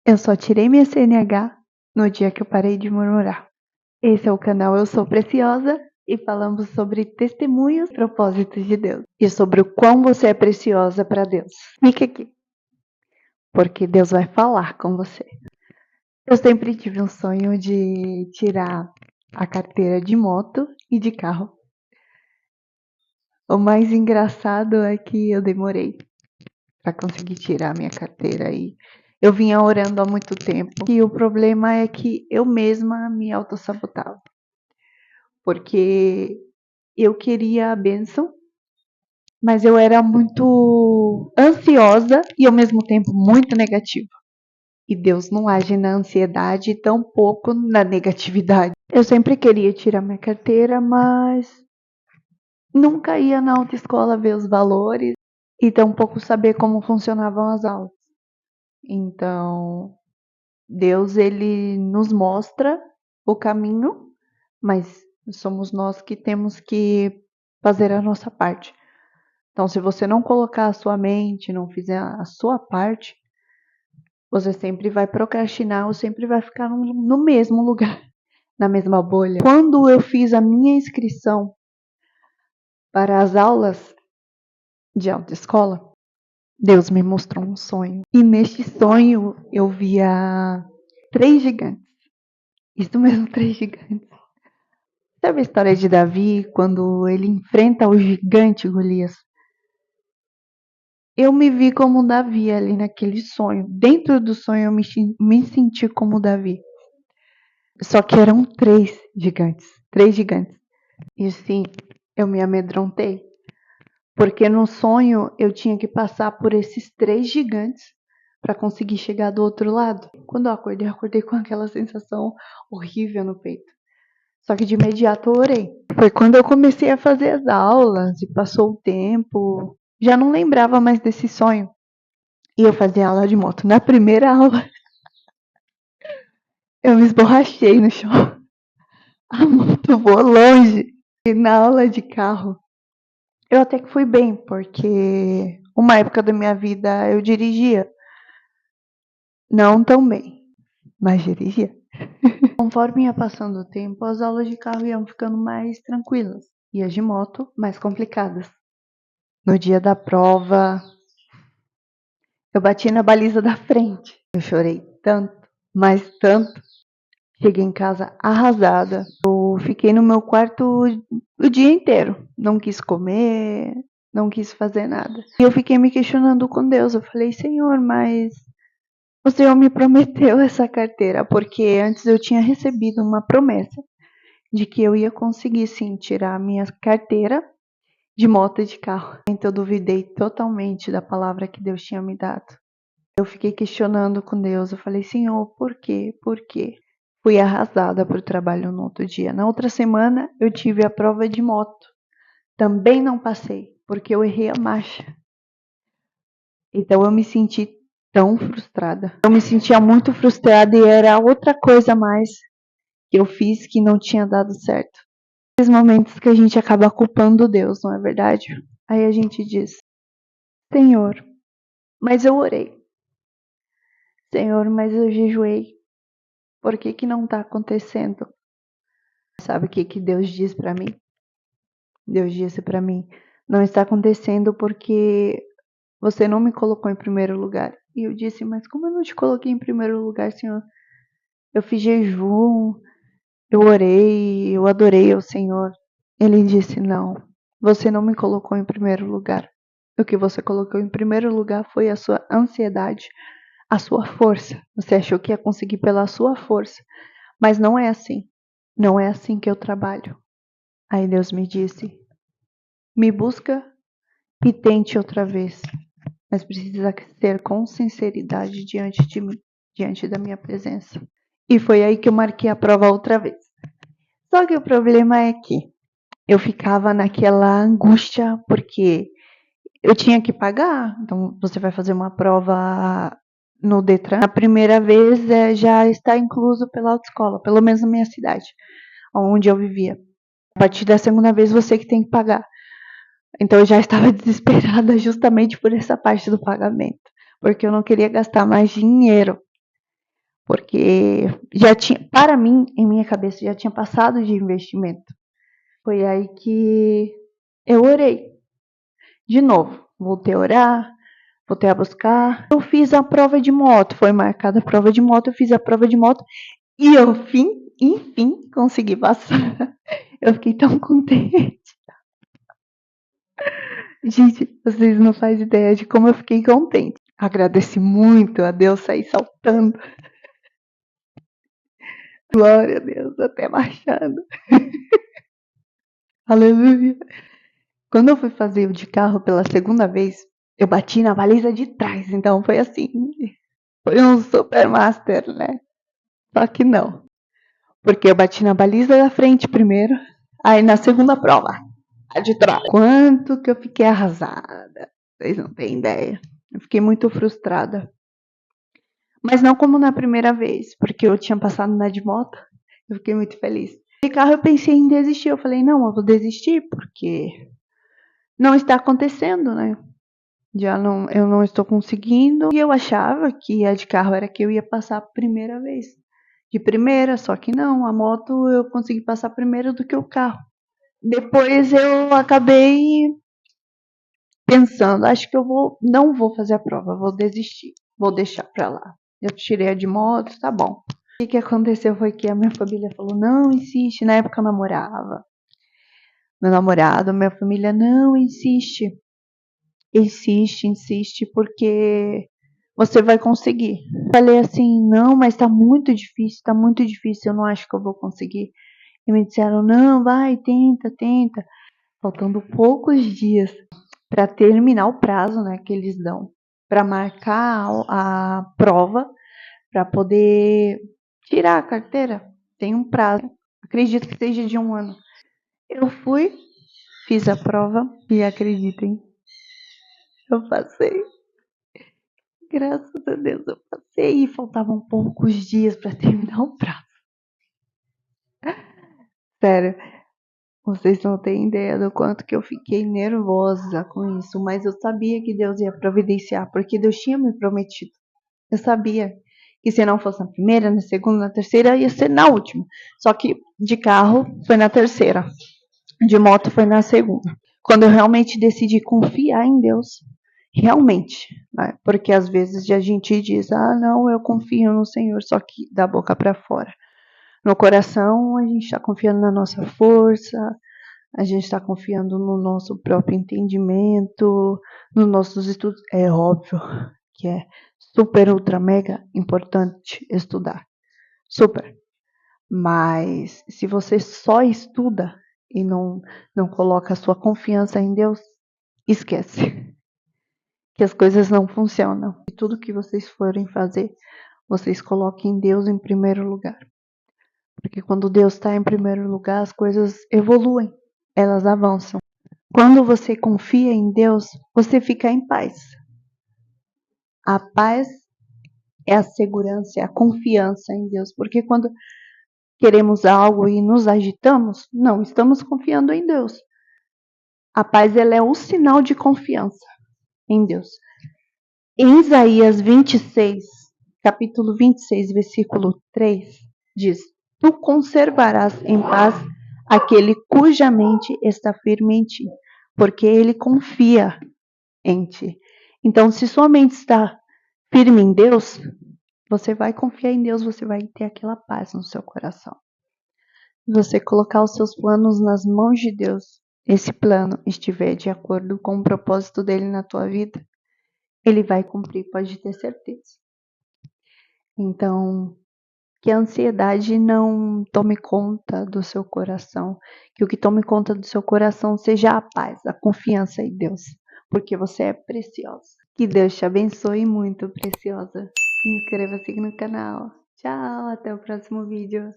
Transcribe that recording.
Eu só tirei minha CNH no dia que eu parei de murmurar. Esse é o canal Eu Sou Preciosa e falamos sobre testemunhos e propósitos de Deus. E sobre o quão você é preciosa para Deus. Fique aqui, porque Deus vai falar com você. Eu sempre tive um sonho de tirar a carteira de moto e de carro. O mais engraçado é que eu demorei para conseguir tirar minha carteira e eu vinha orando há muito tempo. E o problema é que eu mesma me autossabotava. Porque eu queria a bênção, mas eu era muito ansiosa e ao mesmo tempo muito negativa. E Deus não age na ansiedade e tampouco na negatividade. Eu sempre queria tirar minha carteira, mas nunca ia na autoescola ver os valores e tampouco saber como funcionavam as aulas. Então, Deus, ele nos mostra o caminho, mas somos nós que temos que fazer a nossa parte. Então, se você não colocar a sua mente, não fizer a sua parte, você sempre vai procrastinar ou sempre vai ficar no mesmo lugar, na mesma bolha. Quando eu fiz a minha inscrição para as aulas de autoescola, Deus me mostrou um sonho. E neste sonho eu via 3 gigantes. Isso mesmo, 3 gigantes. Sabe a história de Davi, quando ele enfrenta o gigante Golias? Eu me vi como Davi ali naquele sonho. Dentro do sonho eu me senti como Davi. Só que eram 3 gigantes. 3 gigantes. E sim, eu me amedrontei. Porque no sonho eu tinha que passar por esses 3 gigantes para conseguir chegar do outro lado. Quando eu acordei com aquela sensação horrível no peito. Só que de imediato eu orei. Foi quando eu comecei a fazer as aulas e passou o tempo. Já não lembrava mais desse sonho. E eu fazia aula de moto. Na primeira aula, eu me esborrachei no chão. A moto voou longe. E na aula de carro, eu até que fui bem, porque uma época da minha vida eu dirigia. Não tão bem, mas dirigia. Conforme ia passando o tempo, as aulas de carro iam ficando mais tranquilas. E as de moto, mais complicadas. No dia da prova, eu bati na baliza da frente. Eu chorei tanto, mas tanto. Cheguei em casa arrasada. Eu fiquei no meu quarto o dia inteiro. Não quis comer, não quis fazer nada. E eu fiquei me questionando com Deus. Eu falei, Senhor, mas o Senhor me prometeu essa carteira, porque antes eu tinha recebido uma promessa de que eu ia conseguir sim tirar a minha carteira de moto e de carro. Então eu duvidei totalmente da palavra que Deus tinha me dado. Eu fiquei questionando com Deus. Eu falei, Senhor, por quê? Por quê? Fui arrasada para o trabalho no outro dia. Na outra semana, eu tive a prova de moto. Também não passei, porque eu errei a marcha. Então, eu me senti tão frustrada. Eu me sentia muito frustrada e era outra coisa a mais que eu fiz que não tinha dado certo. Esses momentos que a gente acaba culpando Deus, não é verdade? Aí a gente diz, Senhor, mas eu orei. Senhor, mas eu jejuei. Por que não está acontecendo? Sabe o que Deus diz para mim? Deus disse para mim, não está acontecendo porque você não me colocou em primeiro lugar. E eu disse, mas como eu não te coloquei em primeiro lugar, Senhor? Eu fiz jejum, eu orei, eu adorei ao Senhor. Ele disse, não, você não me colocou em primeiro lugar. O que você colocou em primeiro lugar foi a sua ansiedade, a sua força. Você achou que ia conseguir pela sua força, mas não é assim. Não é assim que eu trabalho. Aí Deus me disse, me busca e tente outra vez, mas precisa ser com sinceridade diante de mim, diante da minha presença. E foi aí que eu marquei a prova outra vez. Só que o problema é que eu ficava naquela angústia, porque eu tinha que pagar. Então, você vai fazer uma prova no Detran. A primeira vez já está incluso pela autoescola, pelo menos na minha cidade, onde eu vivia. A partir da segunda vez, você que tem que pagar. Então eu já estava desesperada justamente por essa parte do pagamento, porque eu não queria gastar mais dinheiro. porque já tinha, para mim, em minha cabeça, já tinha passado de investimento. Foi aí que eu orei. De novo, voltei a orar, voltei a buscar. Eu fiz a prova de moto, foi marcada a prova de moto, eu fiz a prova de moto e eu, enfim, consegui passar. Eu fiquei tão contente. Gente, vocês não fazem ideia de como eu fiquei contente. Agradeci muito a Deus, saí saltando. Glória a Deus, até marchando. Aleluia. Quando eu fui fazer o de carro pela segunda vez, eu bati na baliza de trás. Então foi assim. Foi um super master, né? Só que não. Porque eu bati na baliza da frente primeiro. Aí na segunda prova, a de trás. Quanto que eu fiquei arrasada. Vocês não têm ideia. Eu fiquei muito frustrada. Mas não como na primeira vez, porque eu tinha passado na de moto. Eu fiquei muito feliz. De carro eu pensei em desistir. Eu falei, não, eu vou desistir, porque não está acontecendo, né? Eu não estou conseguindo. E eu achava que a de carro era que eu ia passar a primeira vez. De primeira, só que não. A moto eu consegui passar primeiro do que o carro. Depois eu acabei pensando, acho que não vou fazer a prova, vou desistir. Vou deixar pra lá. Eu tirei a de moto, tá bom. O que aconteceu foi que a minha família falou, não, insiste. Na época eu namorava. Meu namorado, minha família, não, insiste. Insiste, porque você vai conseguir. Falei assim, não, mas tá muito difícil, eu não acho que eu vou conseguir. E me disseram, não, vai, tenta. Faltando poucos dias para terminar o prazo, né, que eles dão, para marcar a prova, para poder tirar a carteira. Tem um prazo, acredito que seja de 1 ano. Eu fui, fiz a prova e acreditem, eu passei. Graças a Deus eu passei e faltavam poucos dias para terminar o prazo. Sério, vocês não têm ideia do quanto que eu fiquei nervosa com isso, mas eu sabia que Deus ia providenciar, porque Deus tinha me prometido. Eu sabia que se não fosse na primeira, na segunda, na terceira, ia ser na última. Só que de carro foi na terceira, de moto foi na segunda. Quando eu realmente decidi confiar em Deus, realmente, né? Porque às vezes a gente diz, não, eu confio no Senhor, só que da boca para fora. No coração, a gente está confiando na nossa força, a gente está confiando no nosso próprio entendimento, nos nossos estudos. É óbvio que é super, ultra, mega importante estudar. Super. Mas se você só estuda e não coloca a sua confiança em Deus, esquece. Que as coisas não funcionam. E tudo que vocês forem fazer, vocês coloquem Deus em primeiro lugar. Porque quando Deus está em primeiro lugar, as coisas evoluem, elas avançam. Quando você confia em Deus, você fica em paz. A paz é a segurança, é a confiança em Deus. Porque quando queremos algo e nos agitamos, não estamos confiando em Deus. A paz ela é um sinal de confiança em Deus. Em Isaías 26, capítulo 26, versículo 3, diz: Tu conservarás em paz aquele cuja mente está firme em ti, porque ele confia em ti. Então, se sua mente está firme em Deus, você vai confiar em Deus, você vai ter aquela paz no seu coração. Se você colocar os seus planos nas mãos de Deus, esse plano estiver de acordo com o propósito dele na tua vida, ele vai cumprir, pode ter certeza. Então, que a ansiedade não tome conta do seu coração, que o que tome conta do seu coração seja a paz, a confiança em Deus, porque você é preciosa. Que Deus te abençoe muito, preciosa. Inscreva-se no canal. Tchau, até o próximo vídeo.